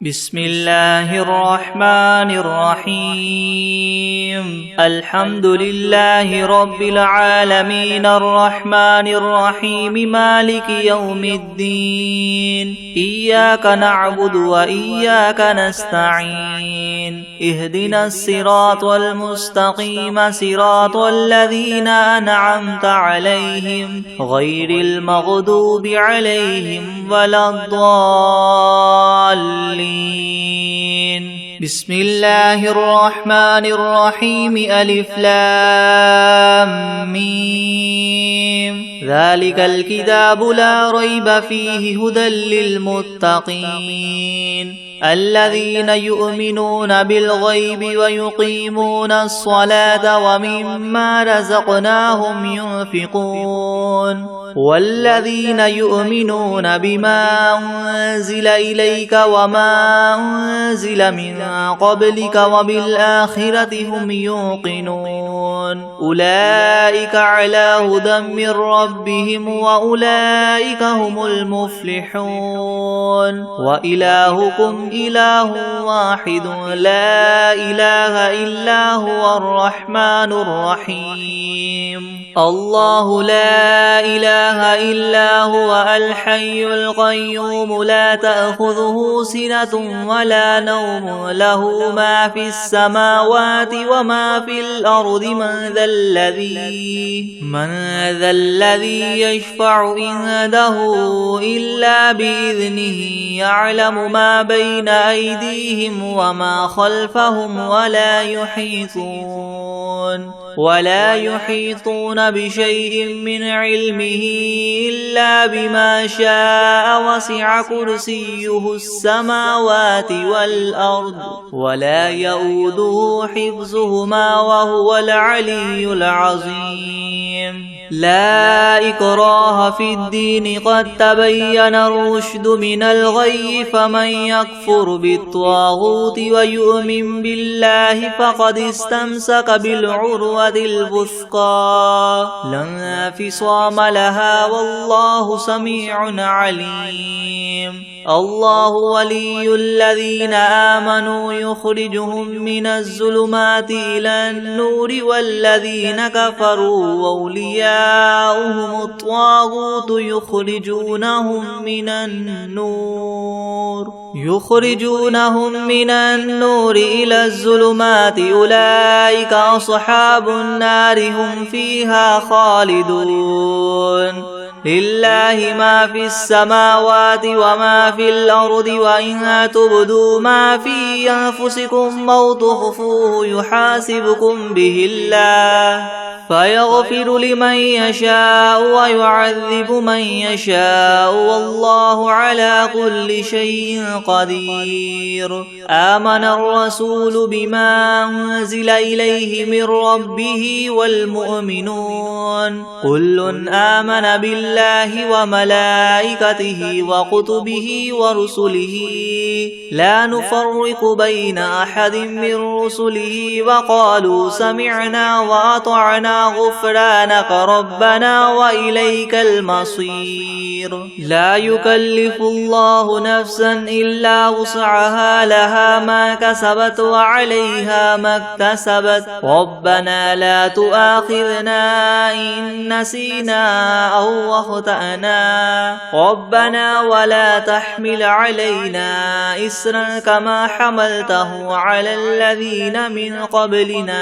بسم الله الرحمن الرحيم الحمد لله رب العالمين الرحمن الرحيم مالك يوم الدين إياك نعبد وإياك نستعين اهدنا الصراط المستقيم صراط الذين أنعمت عليهم غير المغضوب عليهم ولا الضالين. بسم الله الرحمن الرحيم ألف لام ميم ذلك الكتاب لا ريب فيه هدى للمتقين الذين يؤمنون بالغيب ويقيمون الصلاة ومما رزقناهم ينفقون والذين يؤمنون بما أنزل إليك وما أنزل من قبلك وبالآخرة هم يوقنون أولئك على هدى من ربهم وأولئك هم المفلحون وإلهكم إله واحد لا إله إلا هو الرحمن الرحيم الله لا إله إلا هو الحي القيوم لا تأخذه سنة ولا نوم له ما في السماوات وما في الأرض من ذا الذي يشفع عنده إلا بإذنه يعلم ما بين أيديهم وما خلفهم ولا يحيطون بشيء من علمه إلا بما شاء وسع كرسيه السماوات والأرض ولا يؤوده حفظهما وهو العلي العظيم لا إكراه في الدين قد تبين الرشد من الغي فمن يكفر بالطاغوت ويؤمن بالله فقد استمسك بالعروة الوثقى لا انفصام لها والله سميع عليم الله ولي الذين آمنوا يخرجهم من الظلمات إلى النور والذين كفروا أولياؤهم الطاغوت يخرجونهم من النور إلى الظلمات أولئك أصحاب النار هم فيها خالدون لله ما في السماوات وما في الأرض وإن تبدوا ما في أنفسكم أو تخفوه يحاسبكم به الله فيغفر لمن يشاء ويعذب من يشاء والله على كل شيء قدير آمن الرسول بما أنزل إليه من ربه والمؤمنون كل آمن بالله وملائكته وكتبه ورسله لا نفرق بين أحد من رسله وقالوا سمعنا وأطعنا غفرانك ربنا وإليك المصير لا يكلف الله نفسا إلا وسعها لها ما كسبت وعليها ما اكتسبت ربنا لا تؤاخذنا إن نسينا أو أخطأنا ربنا ولا تحمل علينا إسرا كما حملته على الذين من قبلنا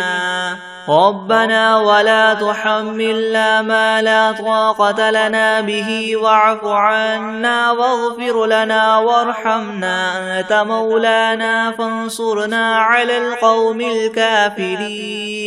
ربنا ولا تحملنا ما لا طاقة لنا به واعف عنا واغفر لنا وارحمنا أنت مولانا فانصرنا على القوم الكافرين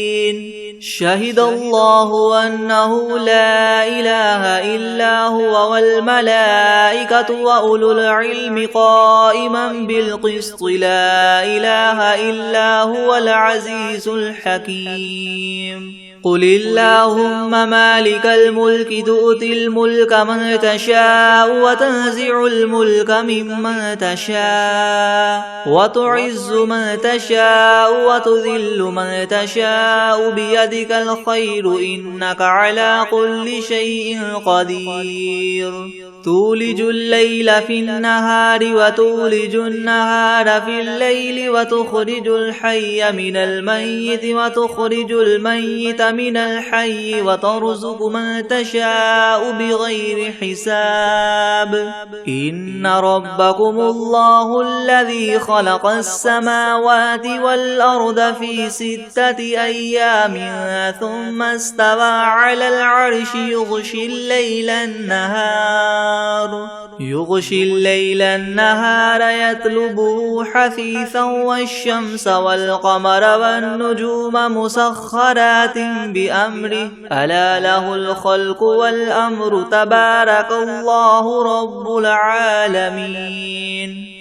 شهد الله أنه لا إله إلا هو والملائكة وأولو العلم قائما بالقسط لا إله إلا هو العزيز الحكيم قل اللهم مالك الملك تؤتي الملك من تشاء وتنزع الملك ممن تشاء وتعز من تشاء وتذل من تشاء بيدك الخير إنك على كل شيء قدير تولج الليل في النهار وتولج النهار في الليل وتخرج الحي من الميت وتخرج الميت من الحي وترزق من تشاء بغير حساب إن ربكم الله الذي خلق السماوات والأرض في 6 أيام ثم استوى على العرش يغشي الليل النهار يطلبه حثيثا والشمس والقمر والنجوم مسخرات بأمره ألا له الخلق والأمر تبارك الله رب العالمين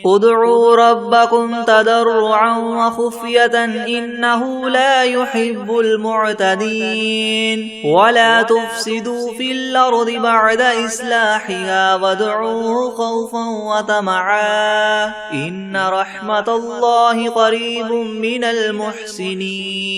ادعوا ربكم تضرعا وخفية إنه لا يحب المعتدين ولا تفسدوا في الأرض بعد إصلاحها وادعوه خوفا وطمعا إن رحمة الله قريب من المحسنين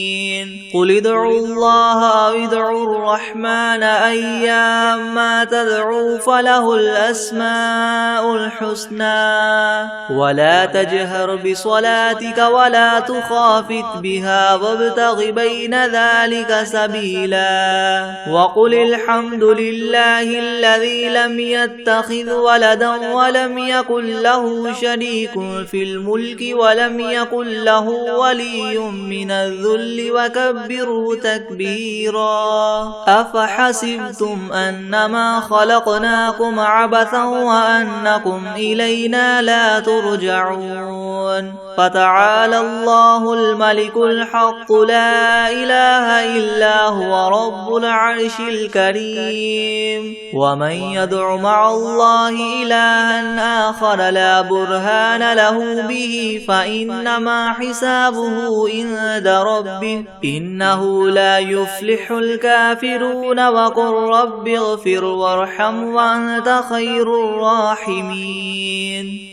قل ادعوا الله أو ادعوا الرحمن أيما تدعوا فله الأسماء الحسنى ولا تجهر بصلاتك ولا تخافت بها وابتغ بين ذلك سبيلا وقل الحمد لله الذي لم يتخذ ولدا ولم يكن له شريك في الملك ولم يكن له ولي من الذل وكبره تكبيرا أفحسبتم أنما خلقناكم عبثا وأنكم إلينا لا ترجعون فتعالى الله الملك الحق لا إله إلا هو رب العرش الكريم ومن يدع مع الله إلها آخر لا برهان له به فإنما حسابه عند ربه إنه لا يفلح الكافرون وقل رب اغفر وارحم وأنت خير الراحمين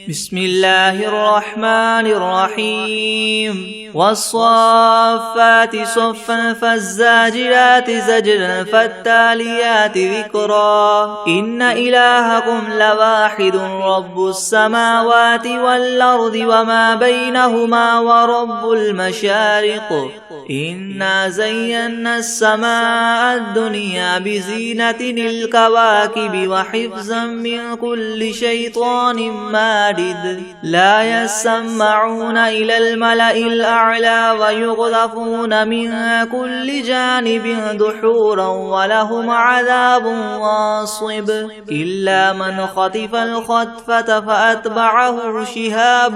بسم الله الرحمن الرحيم والصافات صفا فالزاجرات زجرا فالتاليات ذكرا إن إلهكم لواحد رب السماوات والأرض وما بينهما ورب المشارق إنا زينا السماء الدنيا بزينة الكواكب وحفظا من كل شيطان مارد لا يسمعون إلى الملأ الأعلى ويقذفون من كل جانب دحورا ولهم عذاب واصب إلا من خطف الخطفة فأتبعه شهاب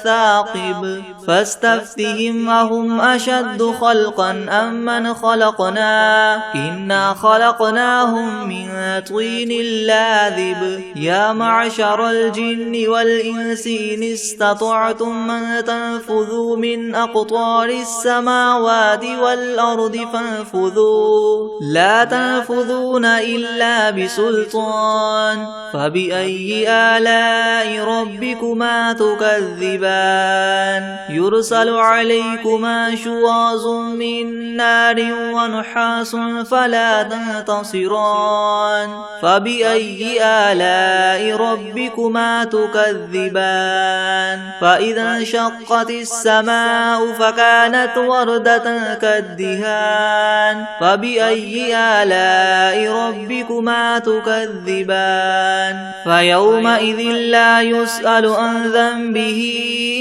ثاقب فاستفتهم أهم أشد خلقا أم من خلقنا إنا خلقناهم من طين لاذب يا معشر الجن والإنس إن استطعتم من تنفذوا من أقطار السماوات والأرض فانفذوا لا تنفذون إلا بسلطان فبأي آلاء ربكما تكذبان يرسل عليكما شواظ من نار ونحاس فلا تنتصران فبأي آلاء ربكما تكذبان فإذا انشقت السماء فكانت وردة كالدهان فبأي آلاء ربكما تكذبان فيومئذ لا يسأل عن ذنبه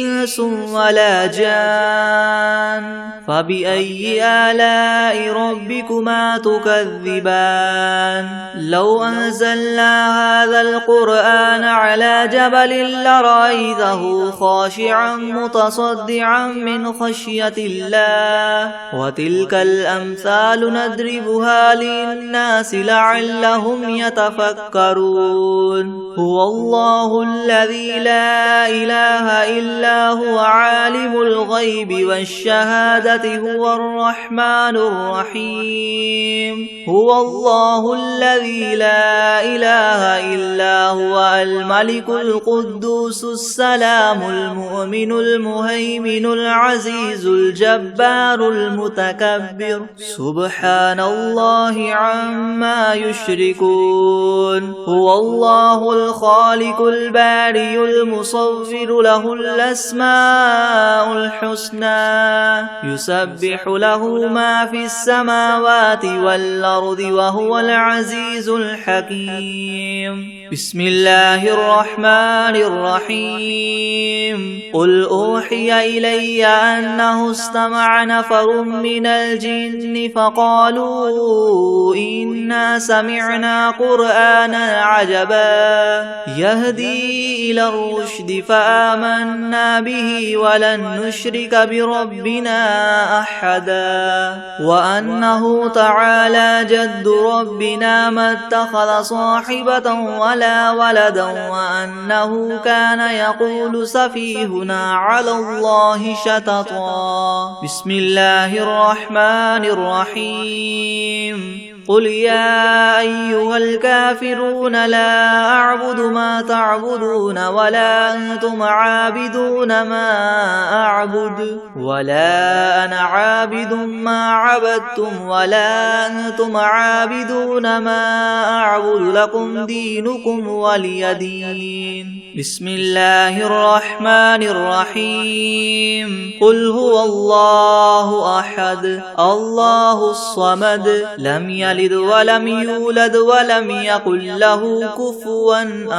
إنس ولا جان فبأي آلاء ربكما تكذبان لو أنزلنا هذا القرآن على جبل لرأيته خاشعا متصدعا من خشية الله وتلك الأمثال نضربها للناس لعلهم يتفكرون هو الله الذي لا إله إلا هو عالم الغيب والشهادة هو الرحمن الرحيم هو الله الذي لا إله إلا هو الملك القدوس السلام المؤمن المهيمن العزيز الجبار المتكبر سبحان الله عما يشركون هو الله الله الخالق البارئ المصور له الأسماء الحسنى يسبح له ما في السماوات والأرض وهو العزيز الحكيم. بسم الله الرحمن الرحيم. قل أوحي إلي أنه استمع نفر من الجن فقالوا إنا سمعنا قرآنا عجبا يهدي إلى الرشد فآمنا به ولن نشرك بربنا أحدا وأنه تعالى جد ربنا ما اتخذ صاحبة ولا ولدا وأنه كان يقول سفيهنا على الله شططا. بسم الله الرحمن الرحيم. قل يا أيها الكافرون لا أعبد ما تعبدون ولا أنتم عابدون ما أعبد ولا أنا عابد ما عبدتم ولا أنتم عابدون ما أعبد لكم دينكم ولي دين. بسم الله الرحمن الرحيم. قل هو الله أحد الله الصمد لم يلد ولم يولد ولم يكن له كفوا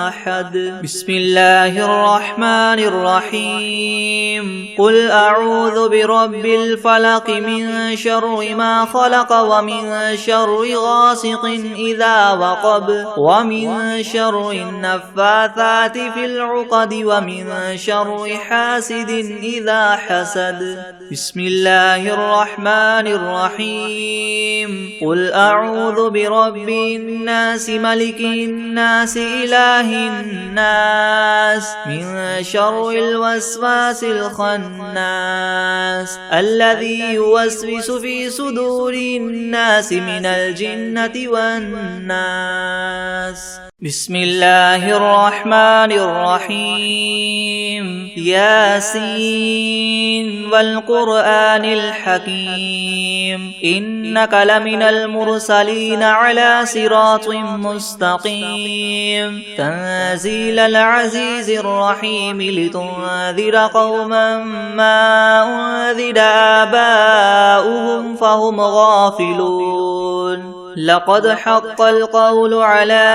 أحد. بسم الله الرحمن الرحيم. قل أعوذ برب الفلق من شر ما خلق ومن شر غاسق إذا وقب ومن شر النفاثات في العقد ومن شر حاسد إذا حسد. بسم الله الرحمن الرحيم. قل أعوذ برب الناس ملك الناس إله الناس من شر الوسواس الخناس الذي يوسوس في صدور الناس من الجنة والناس. بسم الله الرحمن الرحيم. ياسين والقرآن الحكيم إنك لمن المرسلين على صراط مستقيم تنزيل العزيز الرحيم لتنذر قوما ما أنذر آباؤهم فهم غافلون. لقد حق القول على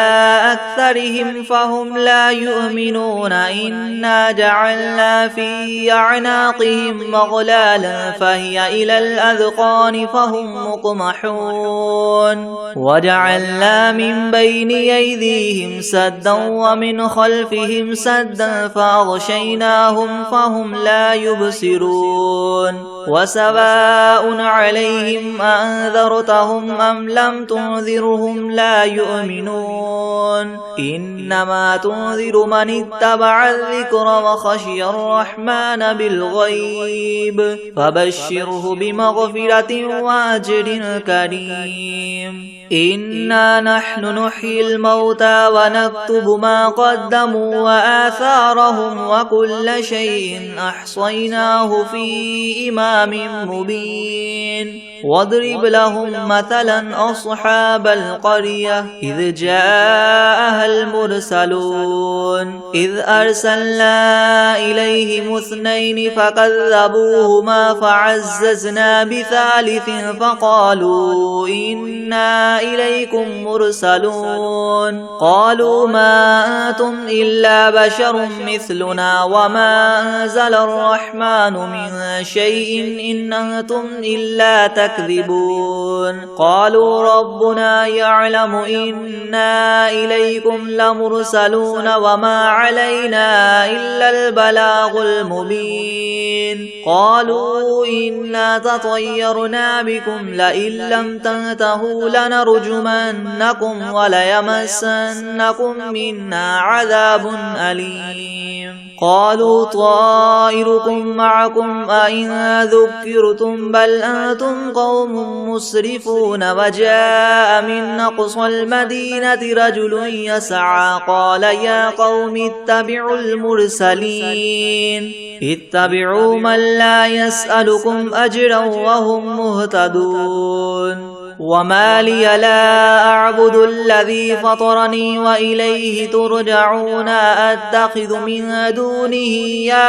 أكثرهم فهم لا يؤمنون. إنا جعلنا في أعناقهم مغلالا فهي إلى الأذقان فهم مقمحون وجعلنا من بين أيديهم سدا ومن خلفهم سدا فأغشيناهم فهم لا يبصرون. وسواء عليهم أنذرتهم أم لم تنذرهم لا يؤمنون. إنما تنذر من اتبع الذكر وخشي الرحمن بالغيب فبشره بمغفرة وأجر كريم. إنا نحن نحيي الموتى ونكتب ما قدموا وآثارهم وكل شيء أحصيناه في إمام مبين. واضرب لهم مثلا أصحاب القرية إذ جاءها المرسلون إذ أرسلنا إليهم اثنين فكذبوهما فعززنا بثالث فقالوا إنا إليكم مرسلون. قالوا ما أنتم إلا بشر مثلنا وما أنزل الرحمن من شيء إن أنتم إلا تكذبون. قالوا ربنا يعلم إنا إليكم لمرسلون وما علينا إلا البلاغ المبين. قالوا إنا تطيرنا بكم لئن لم تنتهوا لنرجمنكم وليمسنكم منا عذاب أليم. قالوا طائركم معكم أئن ذكرتم بل أنتم قوم مسرفون. وجاء من أقصى المدينة رجل يسعى قال يا قوم اتبعوا المرسلين اتبعوا من لا يسألكم أجرا وهم مهتدون. وما لي لا أعبد الذي فطرني وإليه ترجعون أتخذ من دونه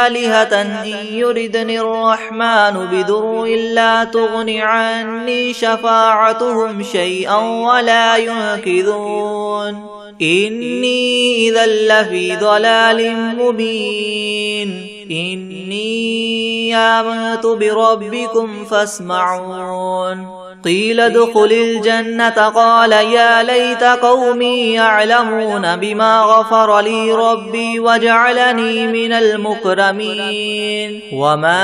آلهة إن يردني الرحمن بضر لا تغن عني شفاعتهم شيئا ولا ينقذون إني إذا لفي ضلال مبين إني آمنت بربكم فاسمعون قيل ادخل الجنة قال يا ليت قومي يعلمون بما غفر لي ربي وجعلني من المكرمين وما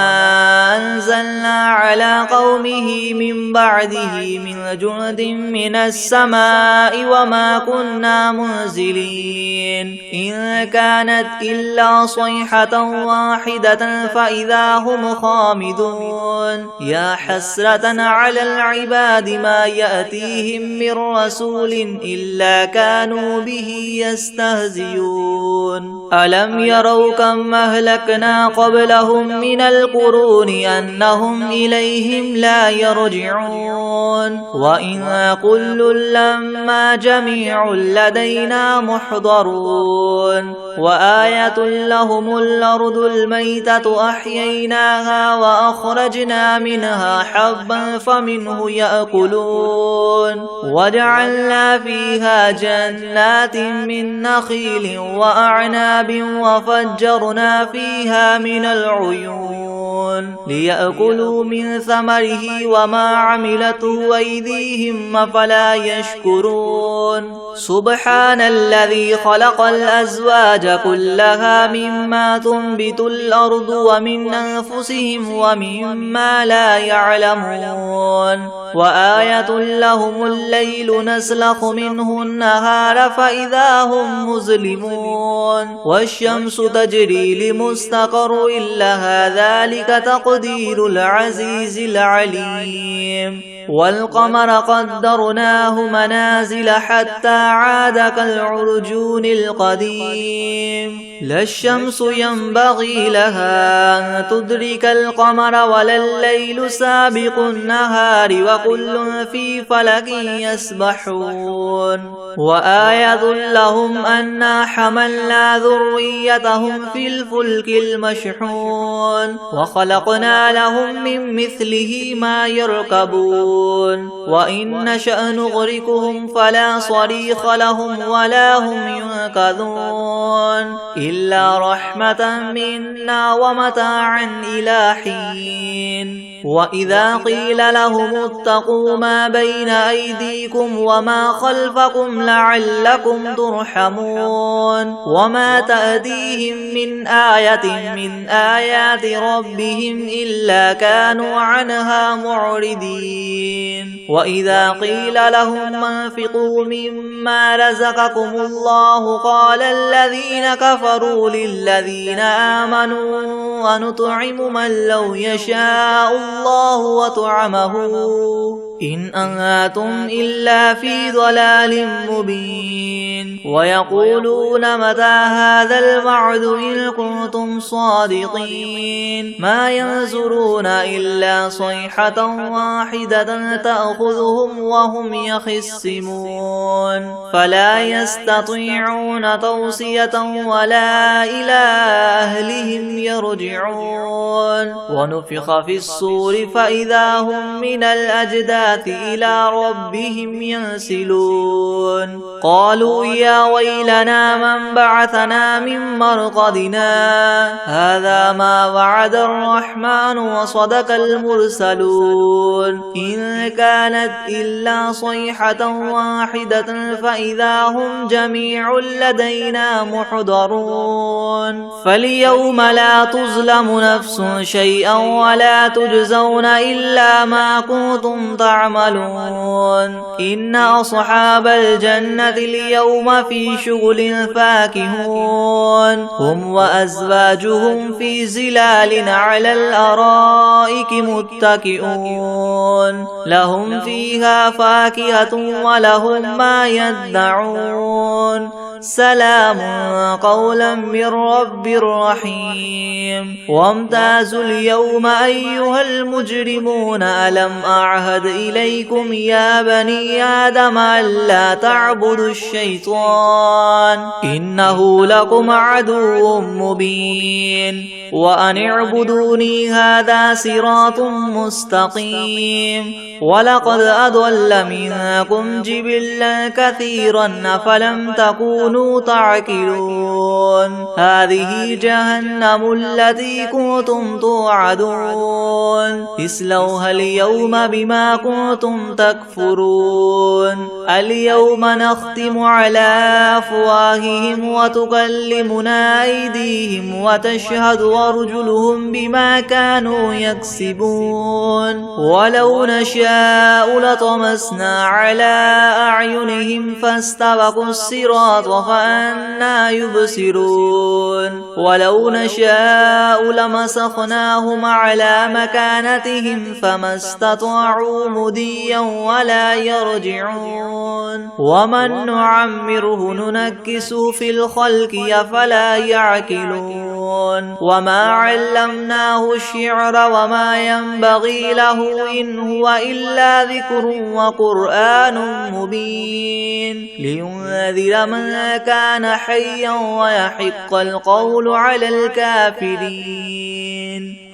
أنزلنا على قومه من بعده من جند من السماء وما كنا منزلين إن كانت إلا صيحة واحدة فإذا هم خامدون يا حسرة على العباد ما يأتيهم من رسول إلا كانوا به يستهزئون ألم يروا كم أهلكنا قبلهم من القرون أنهم إليهم لا يرجعون وإن كل لما جميع لدينا محضرون وآية لهم الأرض الميتة أحييناها وأخرجنا منها حبا فمنه يأكلون وجعلنا فيها جنات من نخيل وأعناب وفجرنا فيها من العيون ليأكلوا من ثمره وما عملته أيديهم أفلا يشكرون سبحان الذي خلق الأزواج كلها مما تنبت الأرض ومن أنفسهم ومما لا يعلمون وآية لهم الليل نسلخ منه النهار فإذا هم مظلمون والشمس تجري لمستقر لها ذلك تقدير العزيز العليم والقمر قدرناه منازل حتى عاد كالعرجون القديم لا الشمس ينبغي لها أن تدرك القمر ولا الليل سابق النهار وكل في فلك يسبحون وآية لهم أنا حملنا ذريتهم في الفلك المشحون وخلقنا لهم من مثله ما يركبون وإن نشأ نغرقهم فلا صريخ لهم ولا هم ينقذون إلا رحمة منا ومتاعا إلى حين وإذا قيل لهم اتقوا ما بين أيديكم وما خلفكم لعلكم ترحمون وما تأتيهم من آية من آيات ربهم إلا كانوا عنها معرضين وإذا قيل لهم انفقوا مما رزقكم الله قال الذين كفروا للذين آمنوا ونطعم من لو يشاء الله وطعمه إن أنتم إلا في ضلال مبين ويقولون متى هذا الوعد إن كنتم صادقين ما ينظرون إلا صيحة واحدة تأخذهم وهم يخصمون فلا يستطيعون توصية ولا إلى أهلهم يرجعون ونفخ في الصور فإذا هم من الأجداث إلى ربهم ينسلون قالوا يا ويلنا من بعثنا من مرقدنا هذا ما وعد الرحمن وصدق المرسلون إن كانت إلا صيحة واحدة فإذا هم جميع لدينا محضرون فاليوم لا تظلم نفس شيئا ولا تجزون إلا ما كنتم تعملون إن أصحاب الجنة اليوم في شغل فاكهون هم وأزواجهم في زلال على الأرائك متكئون لهم فيها فاكهة ولهم ما يدعون سلام قولا من رب رحيم وامتازوا اليوم أيها المجرمون ألم أعهد إليكم يا بني آدم ألا تعبدوا الشيطان إنه لكم عدو مبين وأن اعبدوني هذا صراط مستقيم ولقد أضل منكم جبلا كثيرا أفلم تكونوا تعقلون هذه جهنم التي كنتم توعدون اصلوها اليوم بما كنتم تكفرون اليوم نختم على أفواههم وتكلمنا أيديهم وتشهد أرجلهم بما كانوا يكسبون ولو نشاء لطمسنا على أعينهم فاستبقوا الصراط فأنى يبصرون ولو نشاء لمسخناهم على مكانتهم فما استطاعوا مضيا ولا يرجعون ومن نعمره ننكسه في الخلق أفلا يعقلون وما علمناه الشعر وما ينبغي له إن هو إلا ذكر وقرآن مبين لينذر من كان حيا ويحق القول على الكافرين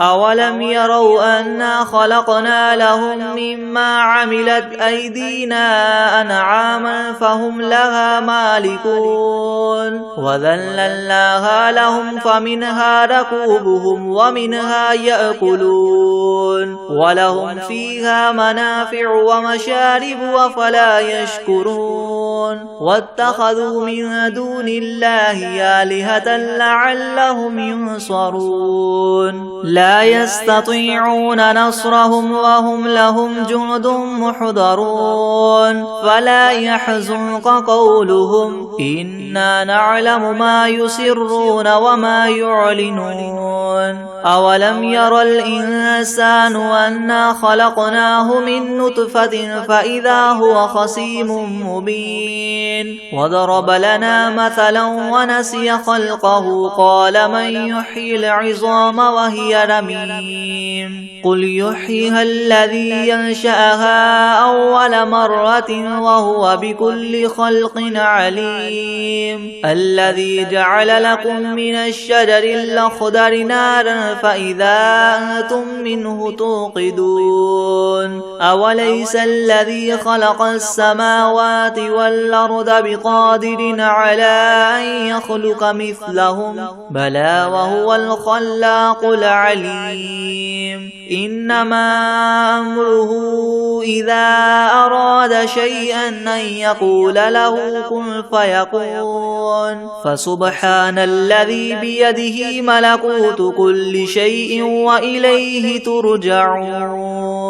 أولم يروا أنا خلقنا لهم مما عملت أيدينا أنعاما فهم لها مالكون وذللناها لهم فمنها ركوبهم ومنها يأكلون ولهم فيها منافع ومشارب أفلا يشكرون واتخذوا من دون الله آلهة لعلهم ينصرون لا يستطيعون نصرهم وهم لهم جند محضرون فلا يحزنك قولهم إنا نعلم ما يسرون وما يعلنون أولم ير الإنسان أنا خلقناه من نطفة فإذا هو خصيم مبين وضرب لنا مثلا ونسي خلقه قال من يحيي العظام وهي رميم قل يحييها الذي ينشأها أول مرة وهو بكل خلق عليم الذي جعل لكم من الشجر الأخضر نارا فإذا أنتم منه توقدون أوليس الذي خلق السماوات والأرض بقادر على أن يخلق مثلهم بلى وهو الخلاق العليم إنما أمره إذا أراد شيئا أن يقول له كن فيكون فسبحان الذي بيده ملكوت كل شيء وإليه ترجعون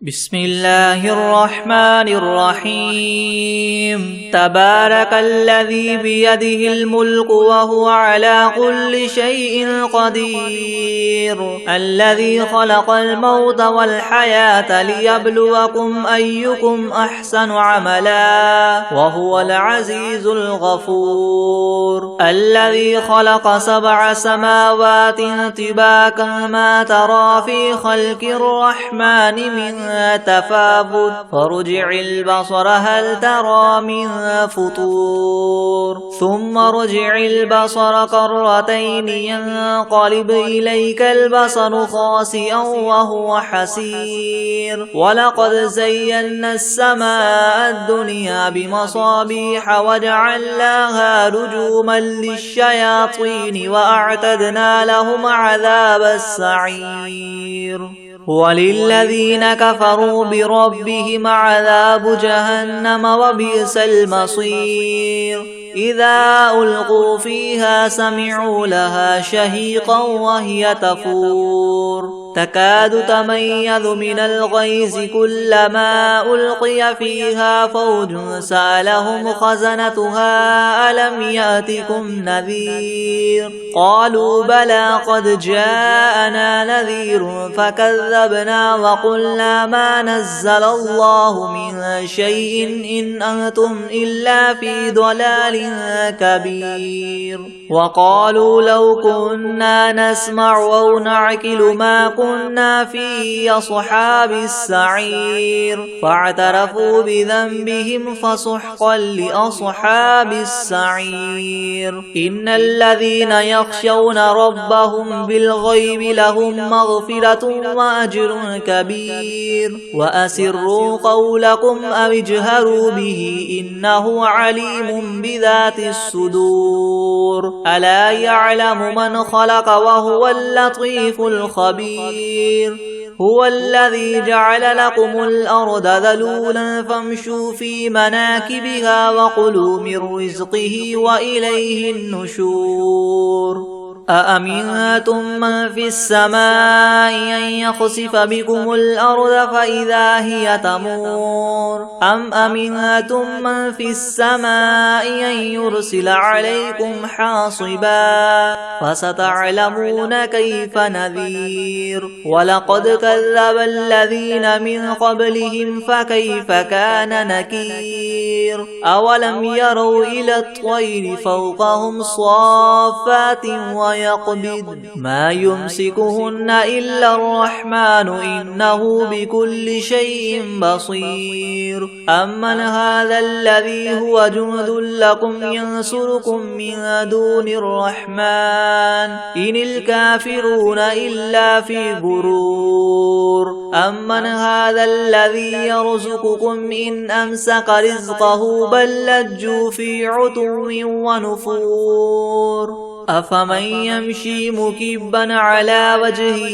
بسم الله الرحمن الرحيم تبارك الذي بيده الملك وهو على كل شيء قدير الذي خلق الموت والحياة ليبلوكم أيكم أحسن عملا وهو العزيز الغفور الذي خلق 7 سماوات طباقا ما ترى في خلق الرحمن من تفاوت فارجع البصر هل ترى من فطور ثم ارجع البصر كرتين ينقلب إليك البصر خاسئا وهو حسير ولقد زينا السماء الدنيا بمصابيح وجعلناها رجوما للشياطين وأعتدنا لهم عذاب السعير وللذين كفروا بربهم عذاب جهنم وبئس المصير إذا ألقوا فيها سمعوا لها شهيقا وهي تفور تكاد تميز من الغيظ كلما ألقي فيها فوج سألهم خزنتها ألم يأتكم نذير قالوا بلى قد جاءنا نذير فكذبنا وقلنا ما نزل الله من شيء إن أنتم إلا في ضلال كبير وقالوا لو كنا نسمع أو نعقل ما كنا في أصحاب السعير فاعترفوا بذنبهم فسحقا لأصحاب السعير إن الذين يخشون ربهم بالغيب لهم مغفرة وأجر كبير وأسروا قولكم أو اجهروا به إنه عليم بذات الصدور ألا يعلم من خلق وهو اللطيف الخبير هو الذي جعل لكم الأرض ذلولا فامشوا في مناكبها وكلوا من رزقه وإليه النشور أأمنتم من في السماء أن يخسف بكم الأرض فإذا هي تمور أم أمنتم من في السماء أن يرسل عليكم حاصبا فستعلمون كيف نذير ولقد كذب الذين من قبلهم فكيف كان نكير أولم يروا إلى الطير فوقهم صافات ويقبض ما يمسكهن إلا الرحمن إنه بكل شيء بصير أمن هذا الذي هو جند لكم ينصركم من دون الرحمن إن الكافرون إلا في غرور أمن هذا الذي يرزقكم إن أمسك رزقه بل لجوا في عتو ونفور أفمن يمشي مكبا على وجهه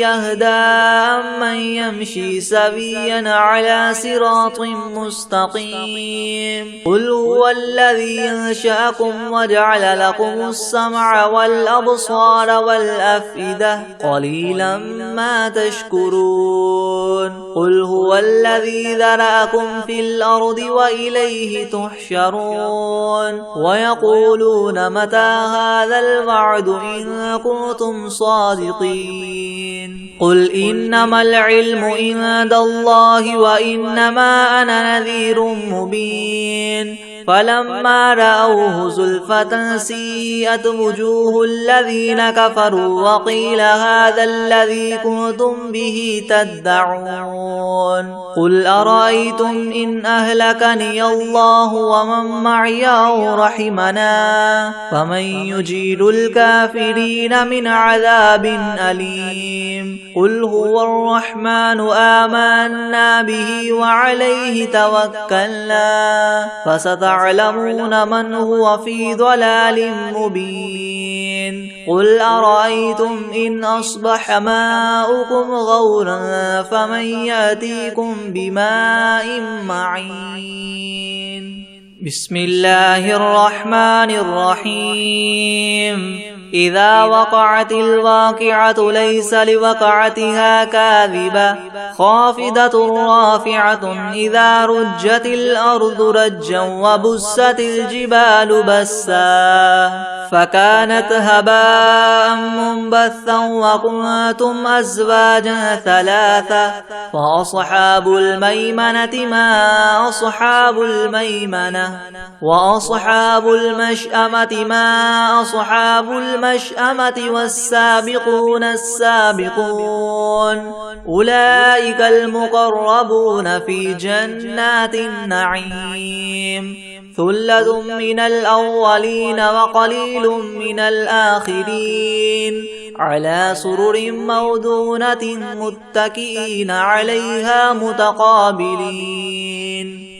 يهدى أمن يمشي سويا على صراط مستقيم قل هو الذي أنشأكم وجعل لكم السمع والأبصار والأفئدة قليلا ما تشكرون قل هو الذي ذرأكم في الأرض وإليه تحشرون ويقولون متى هذا الوعد إن كنتم صادقين قل إنما العلم عند الله وإنما أنا نذير مبين فلما رأوه زلفة سيئت وجوه الذين كفروا وقيل هذا الذي كنتم به تدعون قل أرأيتم إن أهلكني الله ومن معي أو رحمنا فمن يجير الكافرين من عذاب أليم قل هو الرحمن آمنا به وعليه توكلنا فستعلمون من هو في ضلال مبين قل أرأيتم إن أصبح ماؤكم غورا فمن يأتيكم بماء معين بسم الله الرحمن الرحيم إذا وقعت الواقعة ليس لوقعتها كاذبة خافضة رافعة إذا رجت الأرض رجا وبست الجبال بسا فكانت هباء منبثا وكنتم أزواجا ثلاثة فأصحاب الميمنة ما أصحاب الميمنة وأصحاب المشأمة ما أصحاب المشأمة والسابقون السابقون أولئك المقربون في جنات النعيم ثلة من الأولين وقليل من الآخرين على سرر موضونة متكئين عليها متقابلين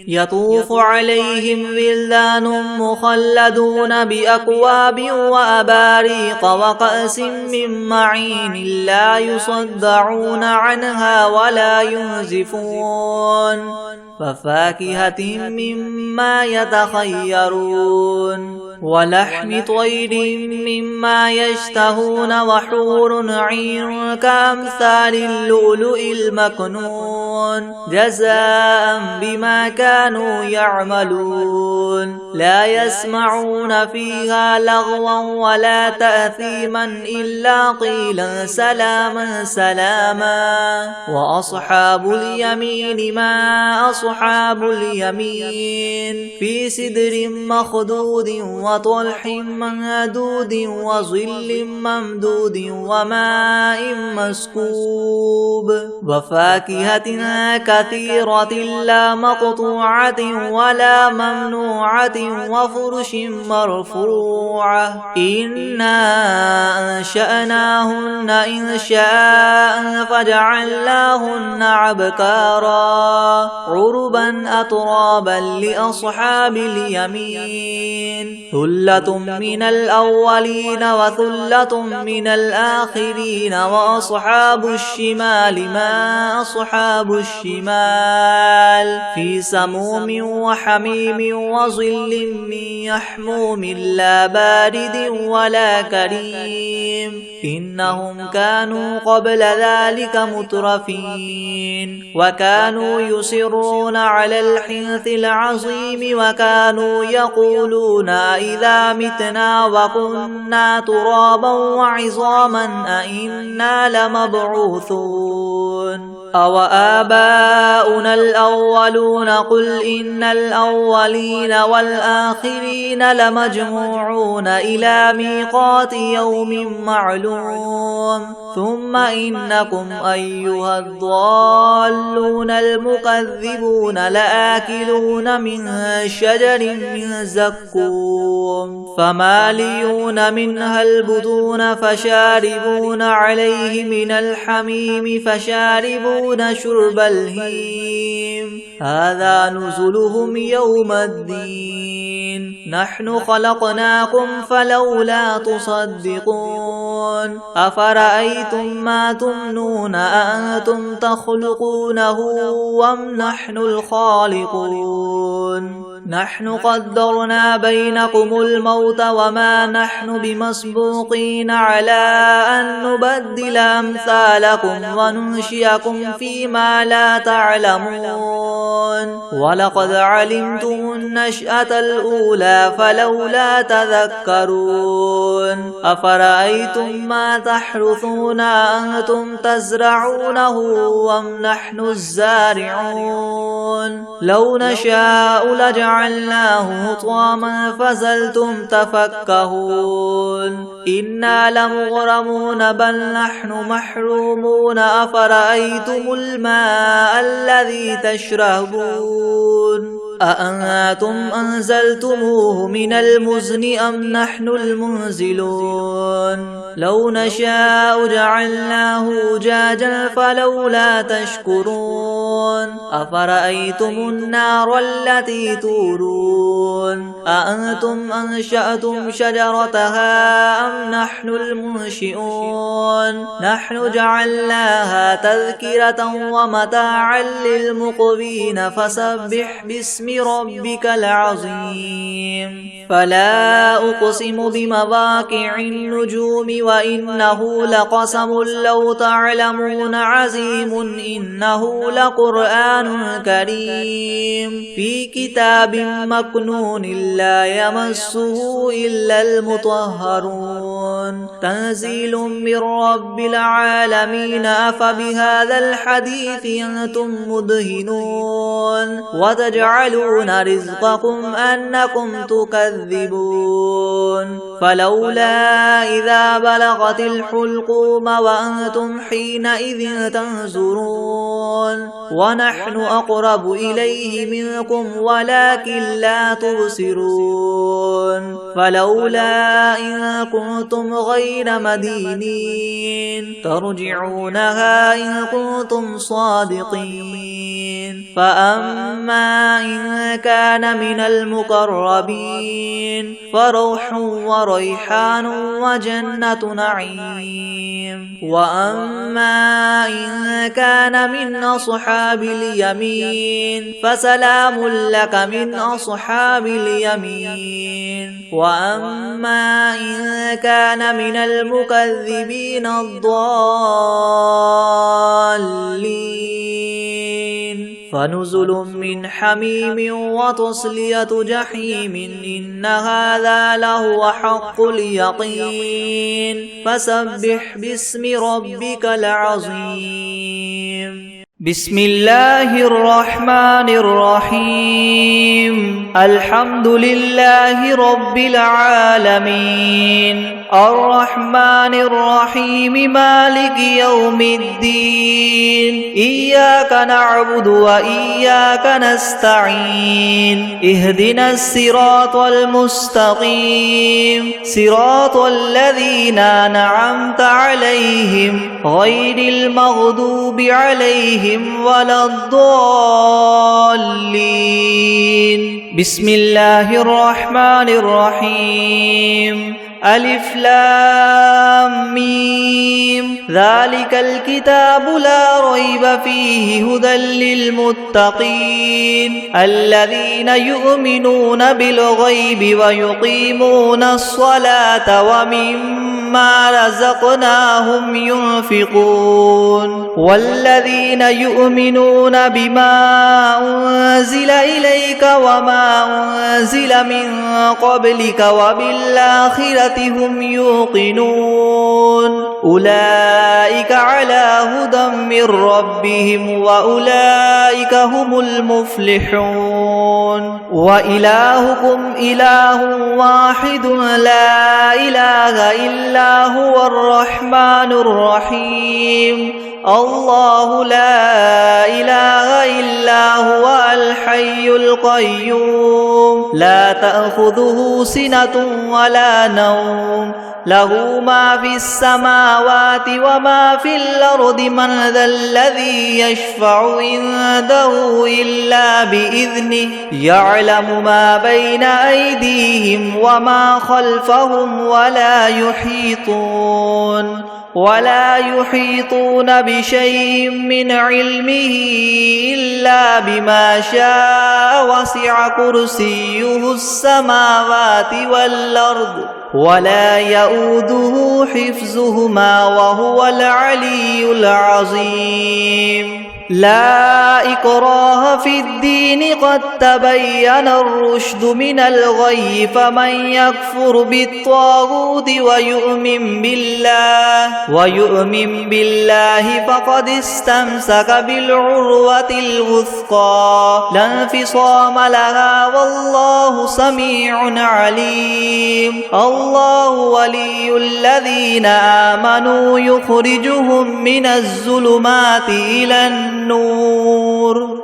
يطوف عليهم ولدان مخلدون بأكواب وأباريق وكأس من معين لا يصدعون عنها ولا ينزفون وفاكهة مما يتخيرون ولحم طير مما يشتهون وحور عين كأمثال اللؤلؤ المكنون جزاء بما كانوا يعملون لا يسمعون فيها لغوا ولا تأثيما إلا قيلا سلاما سلاما وأصحاب اليمين ما أصحاب اليمين في سدر مخدود وطلح منضود وظل ممدود وماء مسكوب وفاكهة كثيرة لا مقطوعة ولا ممنوعة وفرش مرفوعة إنا أنشأناهن إنشاء فجعلناهن عبكارا عربا أترابا لأصحاب اليمين ثلة من الأولين وثلة من الآخرين وأصحاب الشمال ما أصحاب الشمال في سموم وحميم وظل من يحموم لا بارد ولا كريم إنهم كانوا قبل ذلك مترفين وكانوا يصرون على الحنث العظيم وكانوا يقولون إذا متنا وكنا ترابا وعظاما أئنا لمبعوثون أو آباؤنا الأولون قل إن الأولين والآخرين لمجموعون إلى ميقات يوم معلوم ثم إنكم أيها الضالون المكذبون لآكلون من شجر من زقوم فماليون منها البطون فشاربون عليه من الحميم فشاربون شرب الهيم هذا نزلهم يوم الدين نحن خلقناكم فلولا تصدقون أفرأيتم ما تمنون أأنتم تخلقونه أم نحن الخالقون نحن قدرنا بينكم الموت وما نحن بمسبوقين على أن نبدل أمثالكم وننشئكم فيما لا تعلمون ولقد علمتم النشأة الأولى فلولا تذكرون أفرأيتم ما تحرثون أنتم تزرعونه أم نحن الزارعون لو نشاء لجعلناه حطاما فظلتم تفكهون إنا لمغرمون بل نحن محرومون أفرأيتم الماء الذي تشربون أأنتم أنزلتموه من المزن أم نحن المنزلون لو نشاء جعلناه أجاجا فلولا تشكرون أفرأيتم النار التي تورون أأنتم أنشأتم شجرتها أم نحن المنشئون نحن جعلناها تذكرة ومتاعا للمقوين فسبح باسم ربك العظيم فلا أقسم بمواقع النجوم وإنه لقسم لو تعلمون عظيم إنه لقرآن كريم في كتاب مكنون لا يمسه إلا المطهرون تنزيل من رب العالمين أفبهذا الحديث أنتم مدهنون وتجعلون رزقكم أنكم تكذبون فلولا إذا بلغت الحلقوم وأنتم حينئذ تنظرون ونحن أقرب إليه منكم ولكن لا تبصرون فلولا إن كنتم غير مدينين ترجعونها إن كنتم صادقين فأما إن إن كان من المقربين فروح وريحان وجنة نعيم. وأما إن كان من أصحاب اليمين فسلام لك من أصحاب اليمين. وأما إن كان من المكذبين الضالين فنزل من حميم وتصلية جحيم إن هذا لهو حق اليقين. فسبح باسم ربك العظيم. بسم الله الرحمن الرحيم. الحمد لله رب العالمين الرحمن الرحيم مالك يوم الدين إياك نعبد وإياك نستعين اهدنا الصراط المستقيم صراط الذين أنعمت عليهم غير المغضوب عليهم ولا الضالين. بسم الله الرحمن الرحيم. ألف لام ميم ذلك الكتاب لا ريب فيه هدى للمتقين الذين يؤمنون بالغيب ويقيمون الصلاة ومما رزقناهم ينفقون والذين يؤمنون بما أنزل إليك وما أنزل من قبلك وبالآخرة هم يوقنون أولئك على هدى من ربهم وأولئك هم المفلحون. وإلهكم إله واحد لا إله إلا هو الرحمن الرحيم الله لا إله إلا هو الحي القيوم لا تأخذه سنة ولا نوم له ما في السماوات وما في الأرض من ذا الذي يشفع عنده إلا بإذنه يعلم ما بين أيديهم وما خلفهم ولا يحيطون بشيء من علمه إلا بما شاء وسع كرسيه السماوات والأرض ولا يؤوده حفظهما وهو العلي العظيم. لا إكراه في الدين قد تبين الرشد من الغي فمن يكفر بالطاغوت ويؤمن بالله فقد استمسك بالعروة الوثقى لا انفصام لها والله سميع عليم. الله ولي الذين آمنوا يخرجهم من الظلمات إلى النور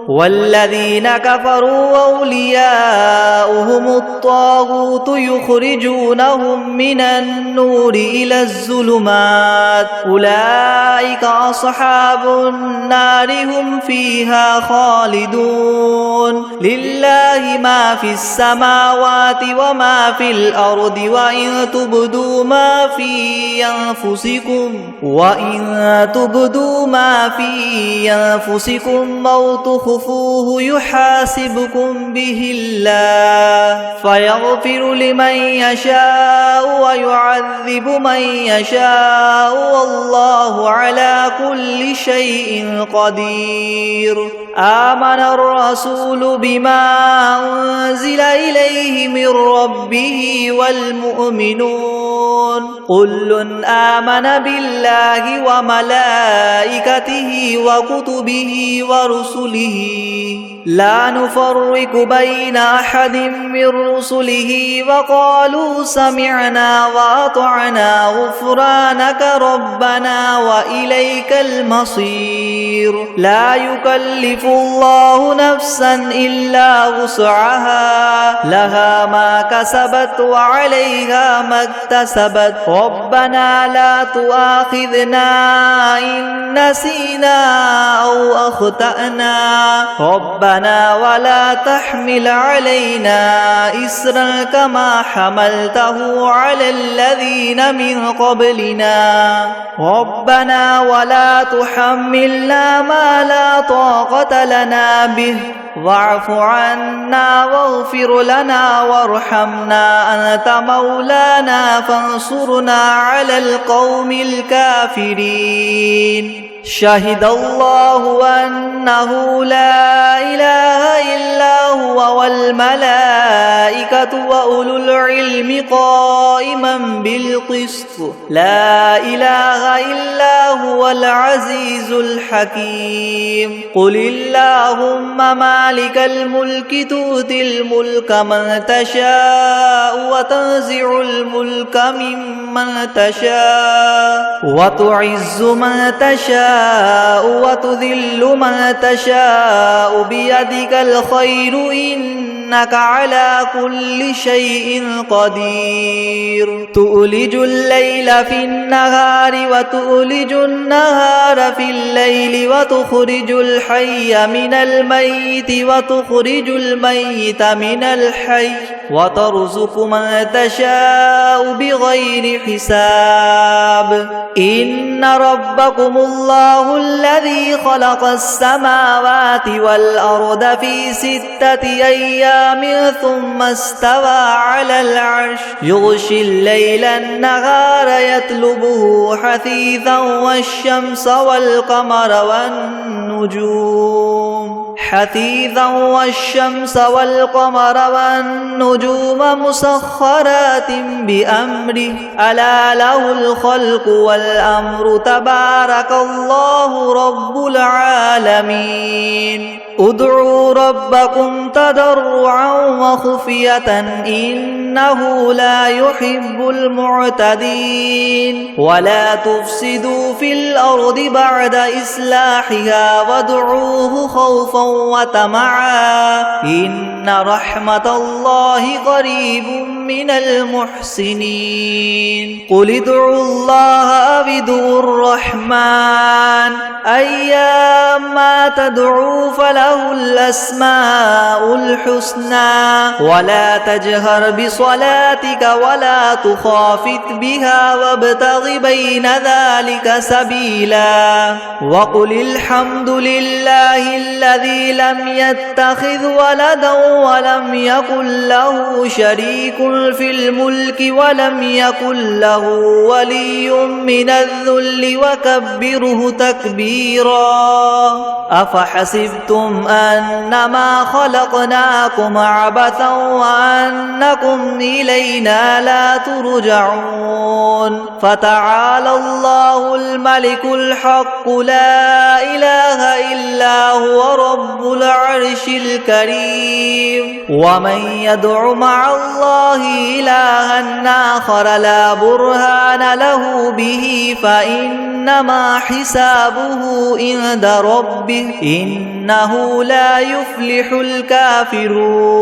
والذين كفروا أولياؤهم الطاغوت يخرجونهم من النور إلى الظلمات أولئك أصحاب النار هم فيها خالدون. لله ما في السماوات وما في الأرض وإن تبدوا ما في أنفسكم أو تخفوه يحاسبكم به الله فيغفر لمن يشاء ويعذب من يشاء والله على كل شيء قدير. آمن الرسول بما أنزل إليه من ربه والمؤمنون كل آمن بالله وملائكته وكتبه ورسله لا نفرق بين أحد من رسله وقالوا سمعنا وأطعنا غفرانك ربنا وإليك المصير. لا يكلف الله نفسا إلا وسعها لها ما كسبت وعليها ما اكتسبت ربنا لا تؤاخذنا إن نسينا أو أخطأنا ربنا ولا تحمل علينا إسرا كما حملته على الذين من قبلنا ربنا ولا تحملنا ما لا طاقة لنا به واعف عنا واغفر لنا وارحمنا أنت مولانا فانصرنا على القوم الكافرين شهد الله أنه لا إله إلا هو والملائكة وأولو العلم قائما بالقسط لا إله إلا هو العزيز الحكيم قل اللهم مالك الملك تؤتي الملك من تشاء وتنزع الملك ممن تشاء وتعز من تشاء وتذل من تشاء بيدك الخير إنك على كل شيء قدير تؤلج الليل في النهار وتؤلج النهار في الليل وتخرج الحي من الميت وتخرج الميت من الحي وترزق من تشاء بغير حساب إن ربكم الله الذي خلق السماوات والأرض في 6 أيام ثم استوى على العرش يغشي الليل النهار يطلبه حثيثا والشمس والقمر والنجوم مسخرات بأمره ألا له الخلق والأمر تبارك الله رب العالمين ادعوا ربكم تضرعا وخفية إنه لا يحب المعتدين ولا تفسدوا في الأرض بعد إصلاحها وادعوه خوفا وطمعا إن رحمة الله قريب من المحسنين قل ادعوا الله أو ادعوا الرحمن أيما تدعوا فله الأسماء الحسنى ولا تجهر بصلاتك ولا تخافت بها وابتغ بين ذلك سبيلا وقل الحمد لله الذي لم يتخذ ولدا ولم يكن له شريك في الملك ولم يكن له ولي من الذل وكبره تكبيرا أفحسبتم أنما خلقناكم عبثا وأنكم إلينا لا ترجعون فتعالى الله الملك الحق لا إله إلا هو رب العرش الكريم ومن يدع مع الله إلها آخر لا برهان له به فإنما حسابه عند ربه إنه لا يفلح الكافرون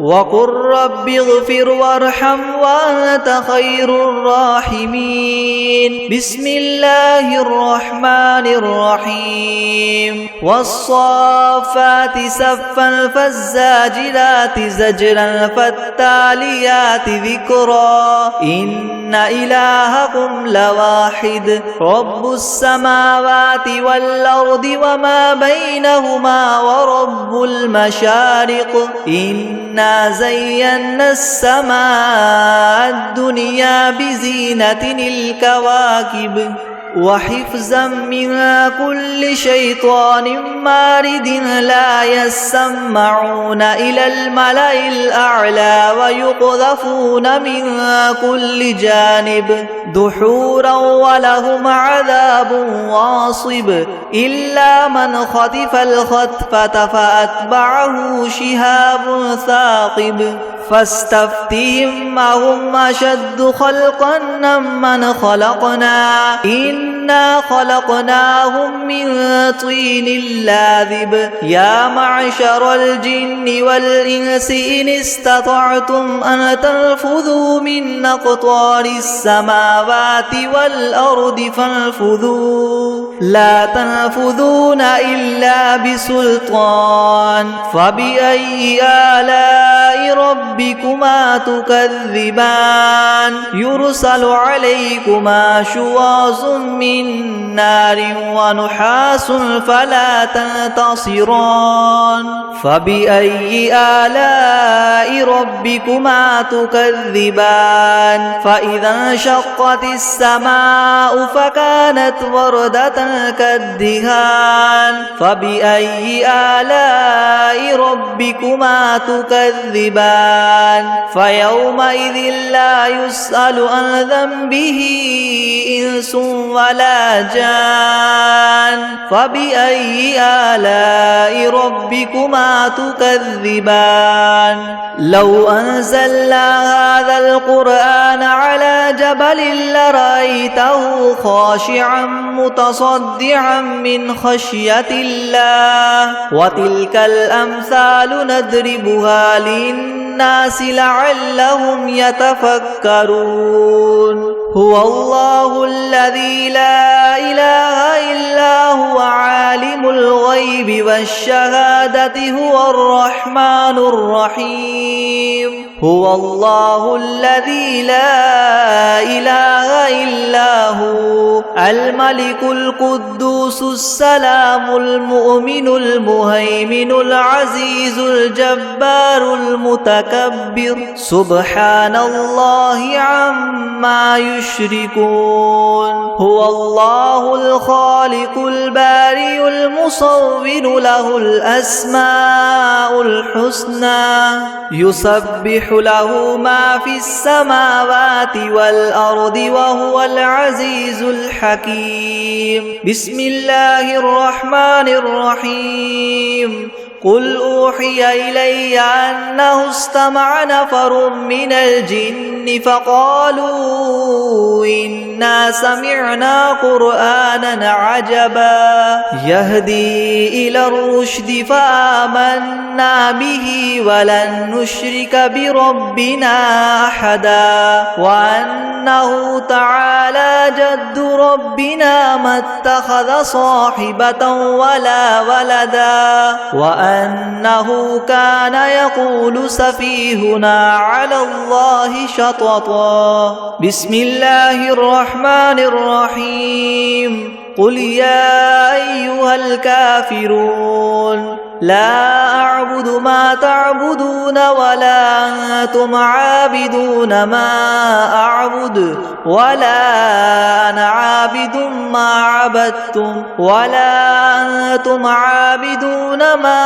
وقل رب اغفر وارحم وأنت خير الراحمين بسم الله الرحمن الرحيم والصافات صفا فالزاجرات زجرا فالتاليات ذكرا إن إلهكم لواحد رب السماوات والأرض وما بينهما ورب المشارق إنا زينا السماء الدنيا بزينة الكواكب وحفظا من كل شيطان مارد لا يسمعون إلى الملأ الأعلى ويقذفون من كل جانب دحورا ولهم عذاب واصب إلا من خطف الخطفة فأتبعه شهاب ثاقب فاستفتهم أهم أشد خلقا ممن خلقنا إن إنا خلقناهم من طين لاذب يا معشر الجن والإنس إن استطعتم أن تنفذوا من أقطار السماوات والأرض فانفذوا لا تنفذون إلا بسلطان فبأي آلاء ربكما تكذبان يرسل عليكما شواظ من نار ونحاس فلا تنتصران فبأي آلاء ربكما تكذبان فإذا انشقت السماء فكانت وردة كالدهان فبأي آلاء ربكما تكذبان فيومئذ لا يسأل عن ذنبه إنس ولا جان فبأي آلاء ربكما تكذبان لو أنزلنا هذا القرآن على جبل لرأيته خاشعا متصدعا من خشية الله وتلك الأمثال نضربها للناس لعلهم يتفكرون هو الله الذي لا إله إلا هو عالم الغيب والشهادة هو الرحمن الرحيم هو الله الذي لا إله إلا هو الملك القدوس السلام المؤمن المهيمن العزيز الجبار المتكبر سبحان الله عما يشركون هو الله الخالق البارئ المصور له الأسماء الحسنى يسبح له ما في السماوات والأرض وهو العزيز الحكيم بسم الله الرحمن الرحيم قل أوحي إلي أنه استمع نفر من الجن فقالوا إنا سمعنا قرآنا عجبا يهدي إلى الرشد فآمنا به ولن نشرك بربنا أحدا وأنه تعالى جد ربنا ما اتخذ صاحبة ولا ولدا وأنه كان يقول سفيهنا على الله شططا بسم الله الرحمن الرحيم قل يا أيها الكافرون لا أعبد ما تعبدون ولا أنتم عابدون ما أعبد ولا أنا عابد ما عبدتم ولا أنتم عابدون ما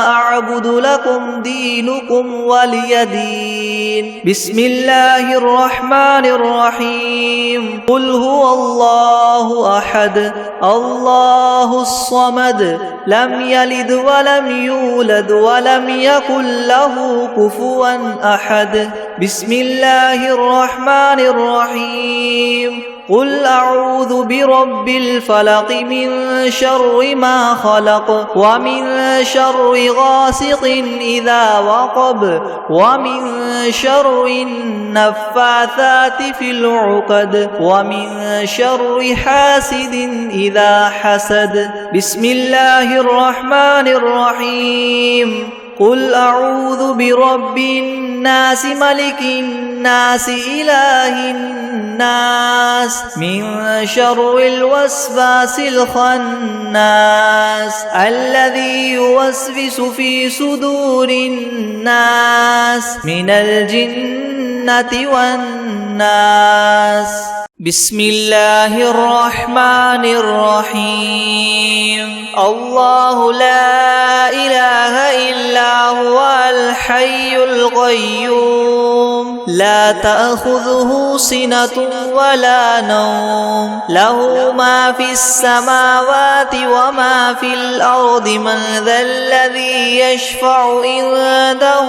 أعبد لكم دينكم ولي دين بسم الله الرحمن الرحيم قل هو الله أحد الله الصمد لم يلد ولم يولد ولم يكن له كفوا أحد بسم الله الرحمن الرحيم قل أعوذ برب الفلق من شر ما خلق ومن شر غاسق إذا وقب ومن شر النفاثات في العقد ومن شر حاسد إذا حسد بسم الله الرحمن الرحيم قل أعوذ برب الناس ملك الناس إله الناس من شر الوسواس الخناس الذي يوسوس في صدور الناس من الجنة والناس بسم الله الرحمن الرحيم الله لا إله إلا هو الحي الحي القيوم لا تأخذه سنة ولا نوم له ما في السماوات وما في الأرض من ذا الذي يشفع عنده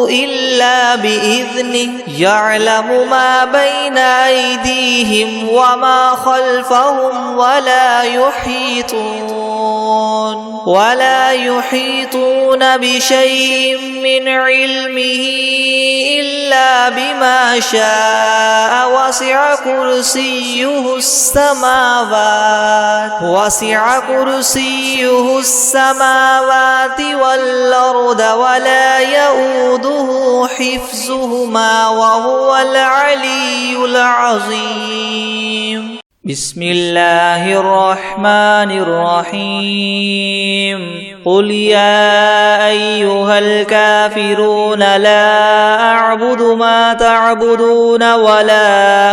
إلا بإذنه يعلم ما بين أيديهم وما خلفهم ولا يحيطون بشيء من علمه إلا بما شاء وسع كرسيه السماوات والأرض ولا يؤوده حفظهما وهو العلي العظيم. بسم الله الرحمن الرحيم. قل يا أيها الكافرون لا أعبد ما تعبدون ولا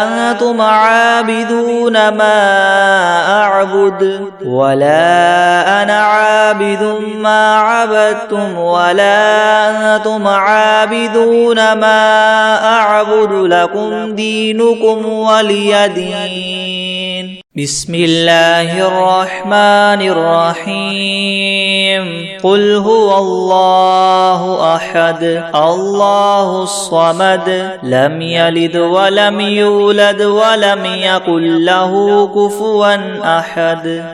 أنتم عابدون ما أعبد ولا أنا عابد ما عبدتم ولا أنتم عابدون ما أعبد لكم دينكم ولي دين. بسم الله الرحمن الرحيم. قل هو الله أحد الله الصمد لم يلد ولم يولد ولم يكن له كفوا أحد.